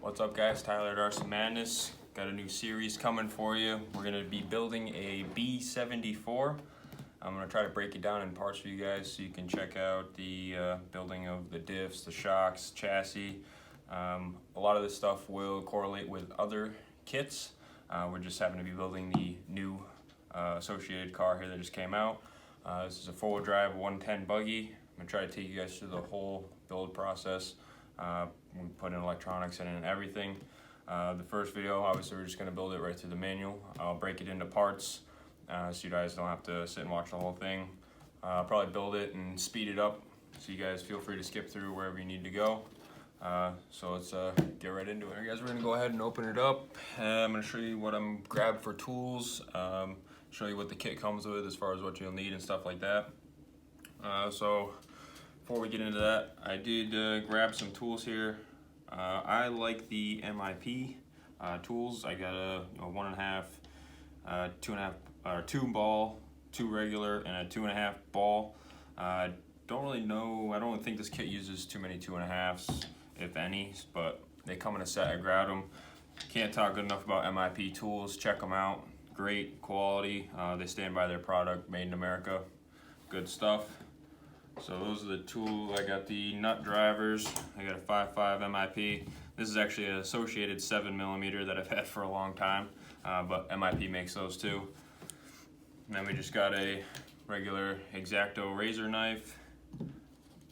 What's up guys, Tyler at RC Madness. Got a new series coming for you. We're going to be building a B74. I'm going to try to break it down in parts for you guys so you can check out the building of the diffs, the shocks, chassis. A lot of this stuff will correlate with other kits. We're just happen to be building the new associated car here that just came out. This is a 4-wheel drive 110 buggy. I'm going to try to take you guys through the whole build process. We put in electronics in it and everything. The first video, obviously we're just going to build it right through the manual. I'll break it into parts so you guys don't have to sit and watch the whole thing. I'll probably build it and speed it up so you guys feel free to skip through wherever you need to go. So let's get right into it. All right, guys, we're going to go ahead and open it up. I'm going to show you what I'm grabbed for tools, show you what the kit comes with as far as what you'll need and stuff like that. So before we get into that, I did grab some tools here. I like the MIP tools. I got a 1.5, 2.5, 2 ball, 2 regular, and a 2.5 ball. Don't really know. I don't think this kit uses too many 2.5s, if any, but they come in a set. I grabbed them. Can't talk good enough about MIP tools. Check them out. Great quality. They stand by their product, made in America. Good stuff. So those are the tools. I got the nut drivers. I got a 5.5 MIP. This is actually an associated 7mm that I've had for a long time, but MIP makes those too. And then we just got a regular X-Acto razor knife.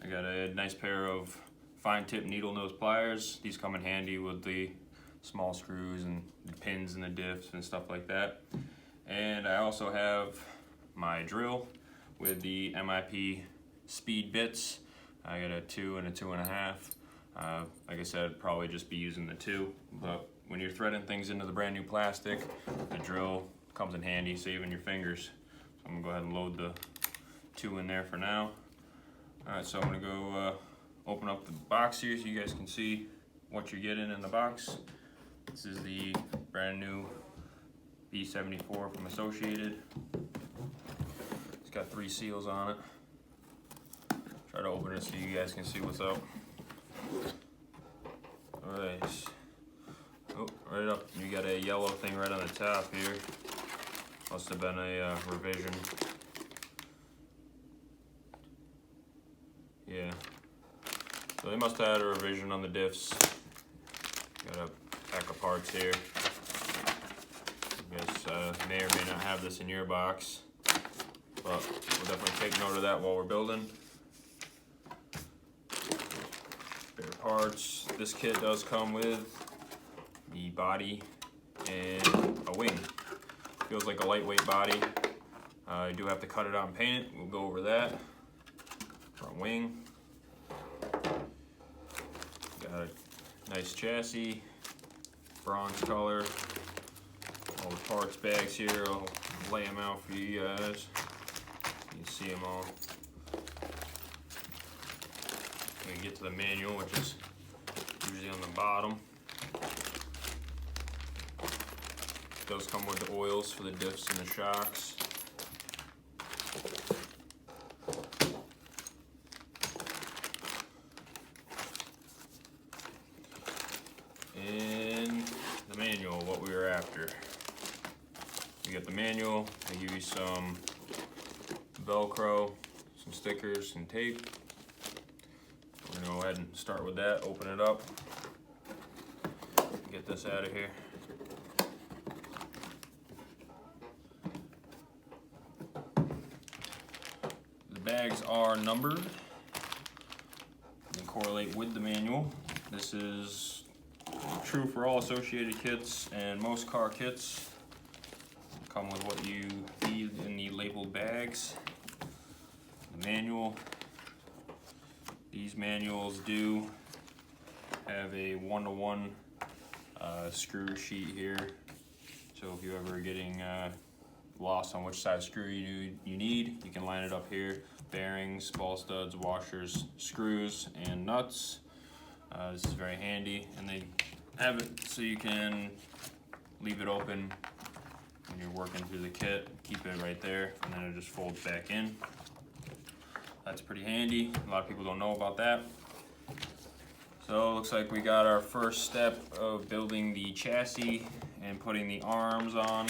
I got a nice pair of fine tip needle nose pliers. These come in handy with the small screws and the pins and the diffs and stuff like that. And I also have my drill with the MIP speed bits. I got a 2 and a 2.5. Like I said, probably just be using the 2, but when you're threading things into the brand new plastic, the drill comes in handy, saving your fingers. So I'm gonna go ahead and load the 2 in there for now. Alright, so I'm gonna go open up the box here so you guys can see what you're getting in the box. This is the brand new B74 from Associated. It's got 3 seals on it. Try to open it so you guys can see what's up. Alright. Oh, right up. You got a yellow thing right on the top here. Must have been a revision. Yeah. So they must have had a revision on the diffs. Got a pack of parts here. You guys may or may not have this in your box, but we'll definitely take note of that while we're building. Spare parts. This kit does come with the body and a wing. Feels like a lightweight body. You do have to cut it out and paint it. We'll go over that. Front wing. Got a nice chassis, bronze color. All the parts bags here. I'll lay them out for you guys. You can see them all. We get to the manual, which is usually on the bottom. It does come with the oils for the diffs and the shocks. And the manual, what we were after. You get the manual, they give you some Velcro, some stickers, and tape. We're gonna go ahead and start with that, open it up, get this out of here. The bags are numbered. They correlate with the manual. This is true for all Associated kits and most car kits. Come with what you need in the labeled bags. The manual. These manuals do have a 1-to-1 screw sheet here. So if you're ever getting lost on which size screw you need, you can line it up here. Bearings, ball studs, washers, screws, and nuts. This is very handy, and they have it so you can leave it open when you're working through the kit. Keep it right there, and then it just folds back in. That's pretty handy. A lot of people don't know about that. So it looks like we got our first step of building the chassis and putting the arms on,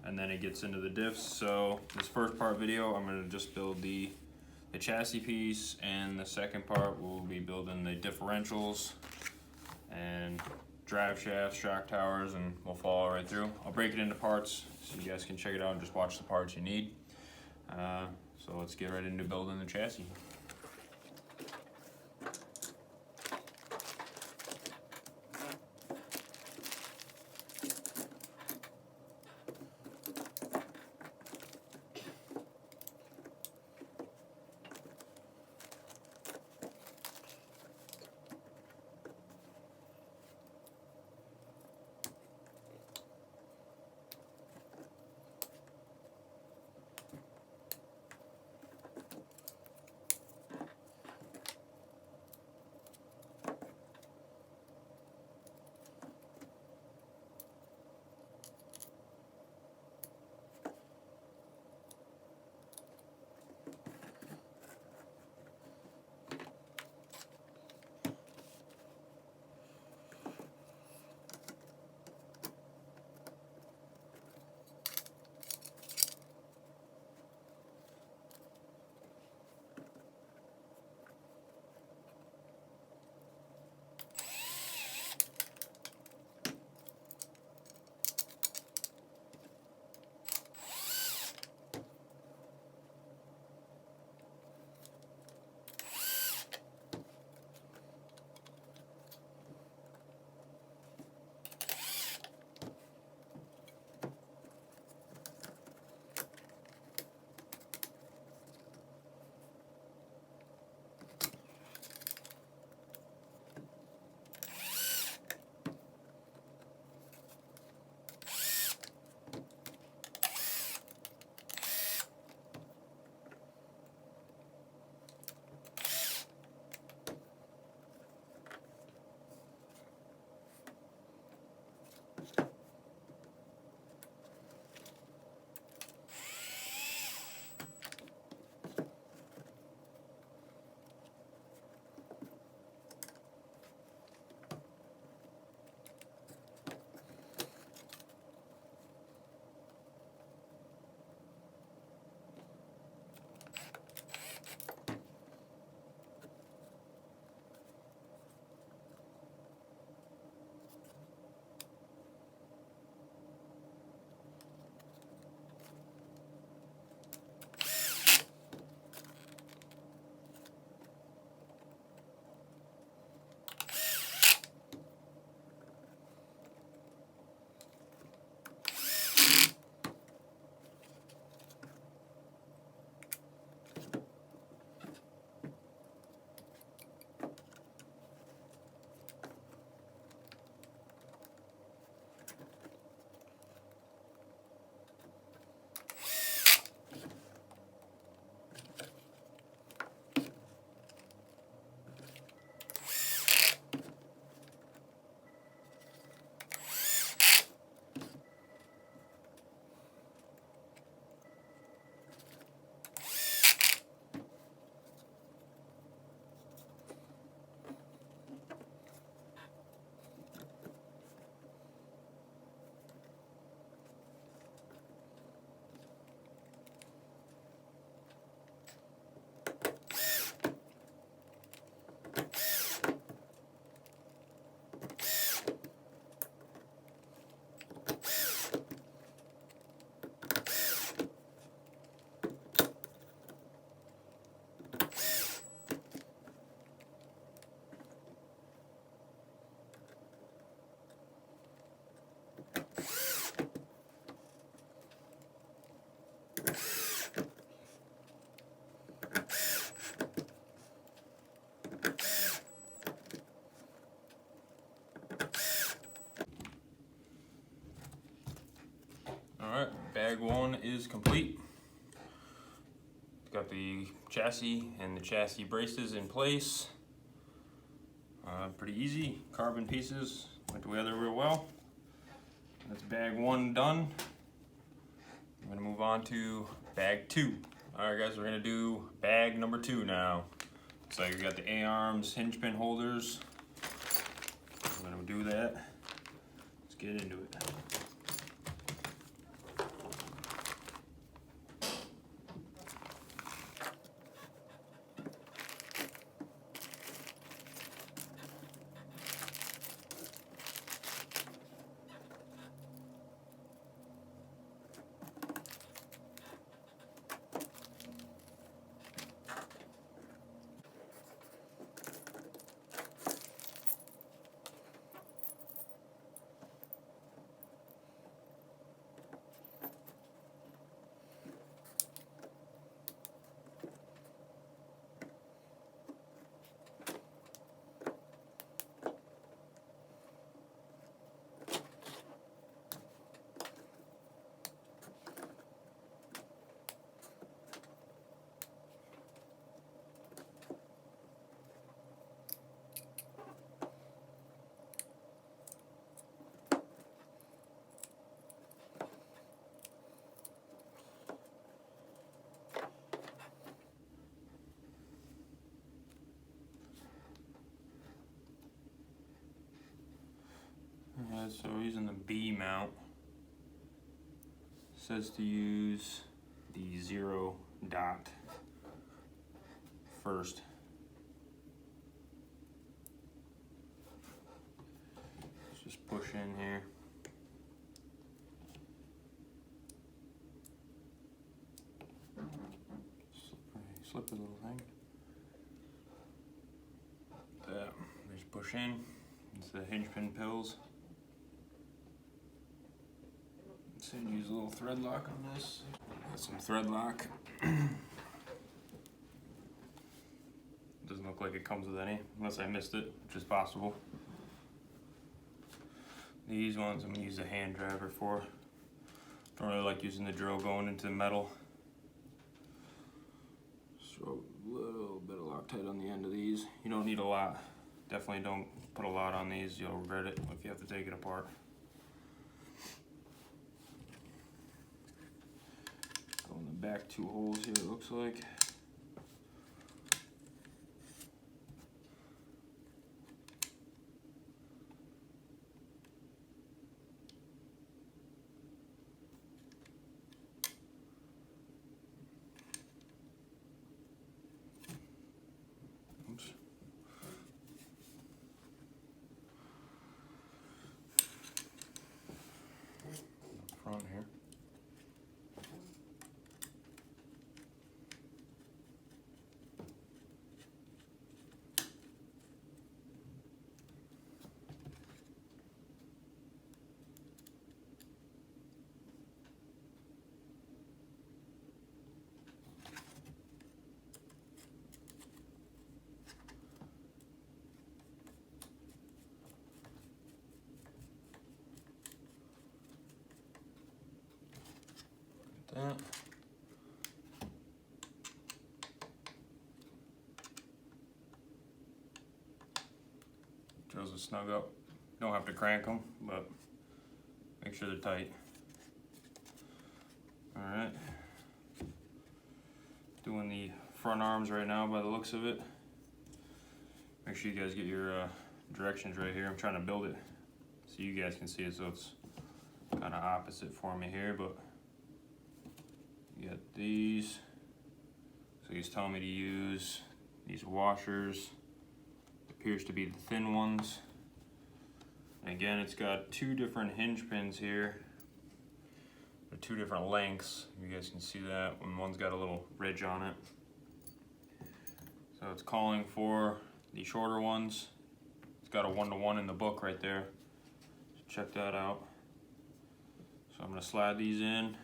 and then it gets into the diffs. So this first part video, I'm gonna just build the chassis piece, and the second part we'll be building the differentials and drive shafts, shock towers, and we'll follow right through. I'll break it into parts so you guys can check it out and just watch the parts you need. So let's get right into building the chassis. Alright, bag one is complete. Got the chassis and the chassis braces in place. Pretty easy, carbon pieces, went together real well. That's bag one done. I'm gonna move on to bag two. Alright guys, we're gonna do bag number two now. So we got the A-arms hinge pin holders that. Let's get into it. So we're using the B mount. It says to use the 0 dot first. Let's just push in here. Slippery little thing. That. Just push in. It's the hinge pin pills. So use a little thread lock on this. Got some thread lock. Doesn't look like it comes with any, unless I missed it, which is possible. These ones I'm gonna use a hand driver for. Don't really like using the drill going into the metal. So a little bit of Loctite on the end of these. You don't need a lot. Definitely don't put a lot on these. You'll regret it if you have to take it apart. In the back 2 holes here, it looks like. Oops. Front here. That. Drills are snug up. Don't have to crank them, but make sure they're tight. Alright. Doing the front arms right now by the looks of it. Make sure you guys get your directions right here. I'm trying to build it so you guys can see it, so it's kind of opposite for me here, but you got these. So he's telling me to use these washers. Appears to be the thin ones. And again, it's got 2 different hinge pins here. They're 2 different lengths. You guys can see that. And one's got a little ridge on it. So it's calling for the shorter ones. It's got a 1-to-1 in the book right there. So check that out. So I'm gonna slide these in.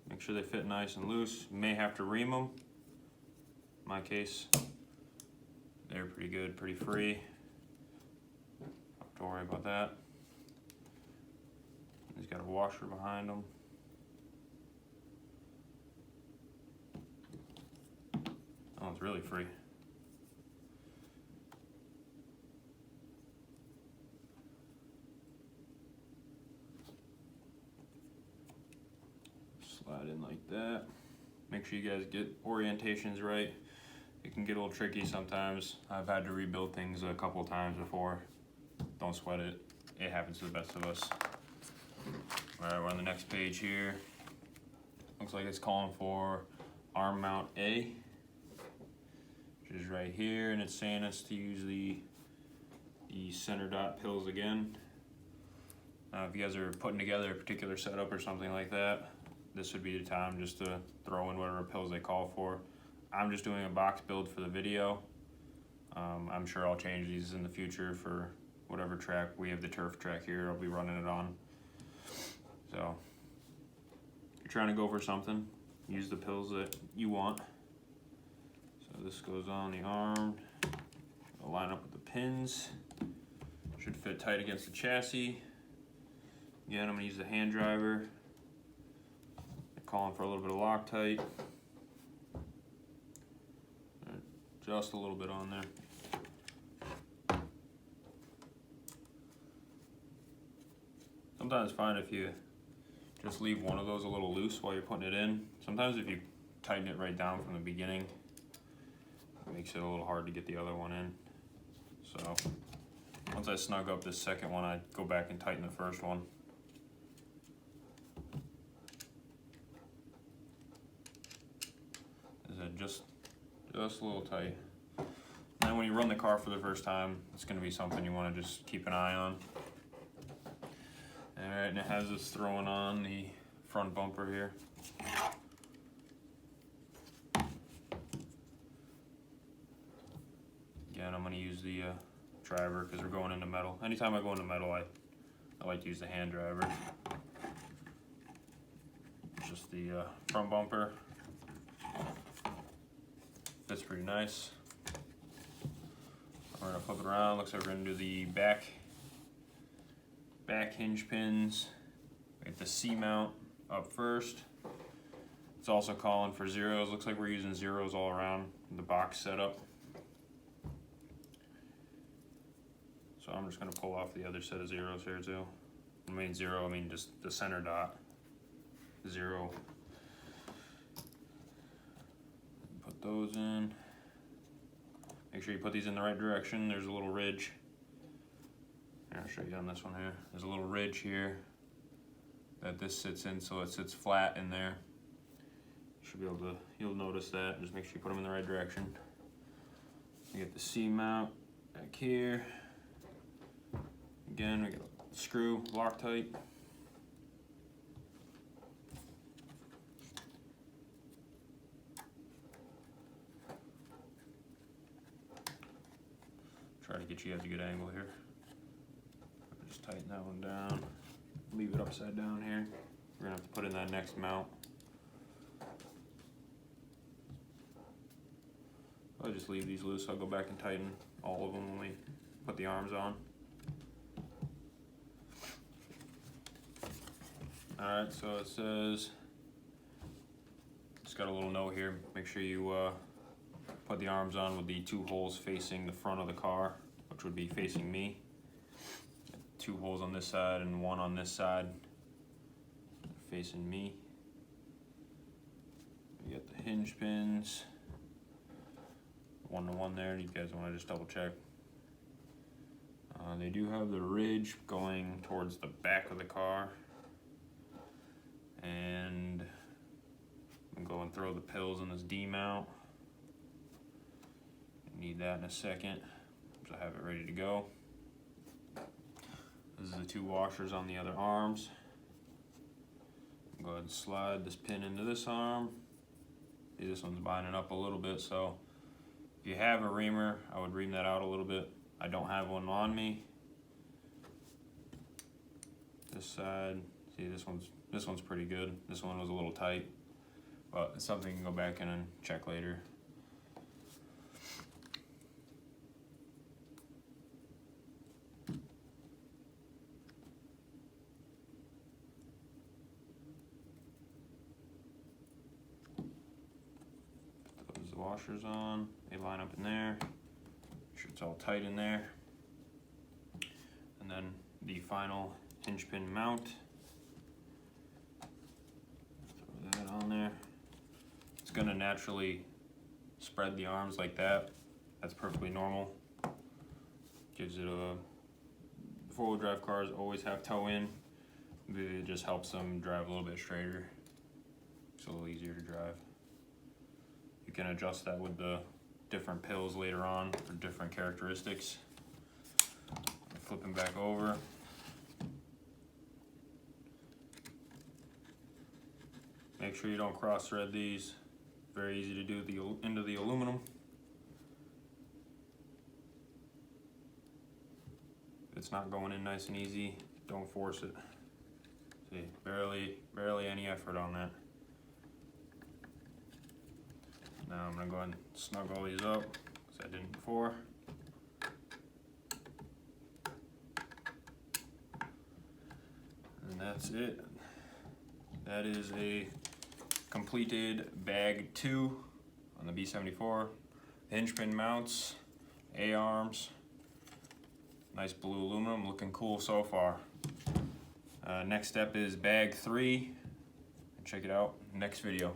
Make sure they fit nice and loose. You may have to ream them. In my case, they're pretty good, pretty free. Don't have to worry about that. He's got a washer behind them. Oh, it's really free. Slide in like that. Make sure you guys get orientations right. It can get a little tricky sometimes. I've had to rebuild things a couple times before. Don't sweat it. it happens to the best of us. Alright, we're on the next page here. Looks like it's calling for arm mount A, which is right here, and it's saying us to use the center dot pills again. If you guys are putting together a particular setup or something like that, this would be the time just to throw in whatever pills they call for. I'm just doing a box build for the video. I'm sure I'll change these in the future for whatever track. We have the turf track here I'll be running it on. So if you're trying to go for something, use the pills that you want. So this goes on the arm. I'll line up with the pins. Should fit tight against the chassis. Again, I'm going to use the hand driver. I'm calling for a little bit of Loctite. Just a little bit on there. Sometimes it's fine if you just leave one of those a little loose while you're putting it in. Sometimes if you tighten it right down from the beginning, it makes it a little hard to get the other one in. So once I snug up this second one, I go back and tighten the first one. Is it just a little tight? And when you run the car for the first time, it's going to be something you want to just keep an eye on. Alright, and it has us throwing on the front bumper here. Again, I'm going to use the driver because we're going into metal. Anytime I go into metal, I like to use the hand driver. It's just the front bumper. Fits pretty nice. We're going to flip it around. Looks like we're going to do the back hinge pins. We get the C mount up first. It's also calling for zeros. Looks like we're using zeros all around the box setup. So I'm just going to pull off the other set of zeros here too. I mean zero, I mean just the center dot. Zero. Put those in. Make sure you put these in the right direction. There's a little ridge. I'll show you on this one here. There's a little ridge here that this sits in, so it sits flat in there. You should be able to, you'll notice that. Just make sure you put them in the right direction. You get the C mount back here. Again, we got a screw, Loctite. Try to get you guys a good angle here. Just tighten that one down. Leave it upside down here. We're gonna have to put in that next mount. I'll just leave these loose. I'll go back and tighten all of them when we put the arms on. Alright, so it says, it's got a little note here. Make sure you put the arms on with the two holes facing the front of the car, which would be facing me. Two holes on this side and one on this side facing me. We got the hinge pins, 1 to 1 there. You guys want to just double check. They do have the ridge going towards the back of the car. And I'm going to throw the pills in this D mount. Need that in a second, so I have it ready to go. This is the two washers on the other arms. Go ahead and slide this pin into this arm. See, this one's binding up a little bit, so if you have a reamer, I would ream that out a little bit. I don't have one on me. This side, see, this one's pretty good. This one was a little tight, but it's something you can go back in and check later. Washers on, they line up in there. Make sure it's all tight in there. And then the final hinge pin mount. Throw that on there. It's gonna naturally spread the arms like that. That's perfectly normal. Gives it a 4-wheel drive cars always have toe in. It just helps them drive a little bit straighter. It's a little easier to drive. You can adjust that with the different pills later on for different characteristics. Flipping back over. Make sure you don't cross thread these. Very easy to do into the aluminum. If it's not going in nice and easy, don't force it. See, barely any effort on that. Now I'm gonna go ahead and snug all these up, because I didn't before. And that's it. That is a completed bag 2 on the B74. Hinge pin mounts, A-arms, nice blue aluminum, looking cool so far. Next step is bag 3. Check it out next video.